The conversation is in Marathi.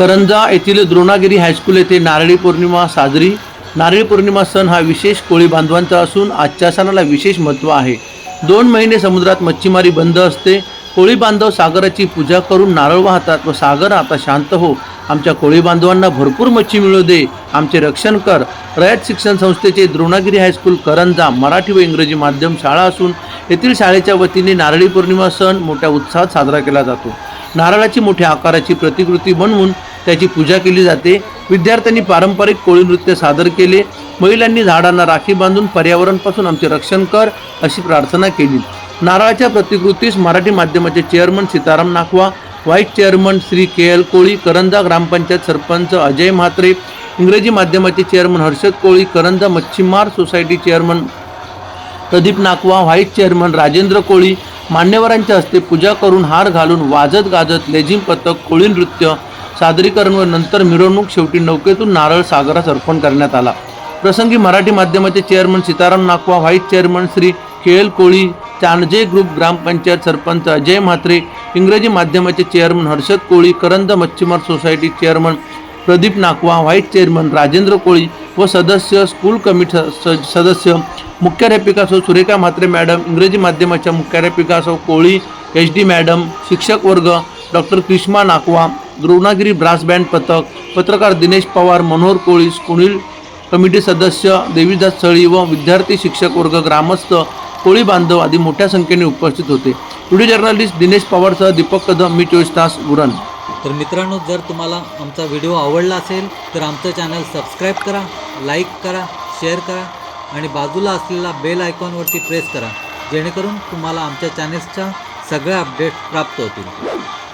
करंजा येथील द्रोणागिरी हायस्कूल येथे नारळी पौर्णिमा साजरी। नारळी पौर्णिमा सण हा विशेष कोळी बांधवांचा असून आजच्या सणाला विशेष महत्त्व आहे। 2 महिने समुद्रात मच्छीमारी बंद असते। कोळी बांधव सागराची पूजा करून नारळ वाहतात व सागर आता शांत हो, आमच्या कोळी बांधवांना भरपूर मच्छी मिळू दे, आमचे रक्षण कर। रयत शिक्षण संस्थेचे द्रोणागिरी हायस्कूल करंजा मराठी व इंग्रजी माध्यम शाळा असून येथील शाळेच्या वतीने नारळी पौर्णिमा सण मोठ्या उत्साहात साजरा केला जातो। नारळाची मोठ्या आकाराची प्रतिकृती बनवून त्याची पूजा केली जाते। विद्यार्थ्यांनी पारंपरिक कोळी नृत्य सादर केले। महिलांनी झाडांना राखी बांधून पर्यावरणापासून आमचे रक्षण कर अशी प्रार्थना केली। नारळाच्या प्रतिकृतीस मराठी माध्यमाचे chairman Sitaram Nakhwa, vice chairman Shri K L. Koli, Karanja gram panchayat sarpanch Ajay Mhatre, इंग्रजी माध्यमाचे चेअरमन हर्षद कोळी, करंजा मच्छीमार society chairman Pradeep Nakhwa, vice chairman Rajendra Koli मान्यवरांच्या हस्ते पूजा करून हार घालून वाजत गाजत लेझिम पथक, कोळी नृत्य सादरीकरण व नंतर मिरवणूक, शेवटी नौकेतून नारळ सागरास अर्पण करण्यात आला। प्रसंगी मराठी माध्यमाचे chairman Sitaram Nakhwa, vice chairman Shri K L. Koli, Chandje group gram panchayat sarpanch Ajay Mhatre, इंग्रजी माध्यमाचे चेअरमन हर्षद कोळी, करंजा मच्छीमार society chairman Pradeep Nakhwa, vice chairman Rajendra Koli व सदस्य, स्कूल कमिटी सदस्य, मुख्याध्यापिका सौ सुरेखा म्हात्रे मॅडम, इंग्रजी माध्यमाच्या मुख्याध्यापिका सौ कोळी एच.डी. मॅडम, शिक्षक वर्ग, doctor कृष्मा Nakhwa, Dronagiri brass band पथक, पत्रकार दिनेश पवार, मनोहर कोळी, स्कूल कमिटी सदस्य देवीदास सळी व विद्यार्थी, शिक्षक वर्ग, ग्रामस्थ, कोळी बांधव आदी मोठ्या संख्येने उपस्थित होते। व्हिडिओ जर्नलिस्ट दिनेश पवारसह दीपक कदम, मी 24 तास उरण। तर मित्रांनो, जर तुम्हाला आमचा व्हिडिओ आवडला असेल तर आमचं चॅनल सबस्क्राईब करा, लाईक करा, शेअर करा आणि बाजूला असलेला बेल आयकॉनवरती प्रेस करा, जेणेकरून तुम्हाला आमच्या चॅनेल्सच्या सगळ्या अपडेट्स प्राप्त होतील।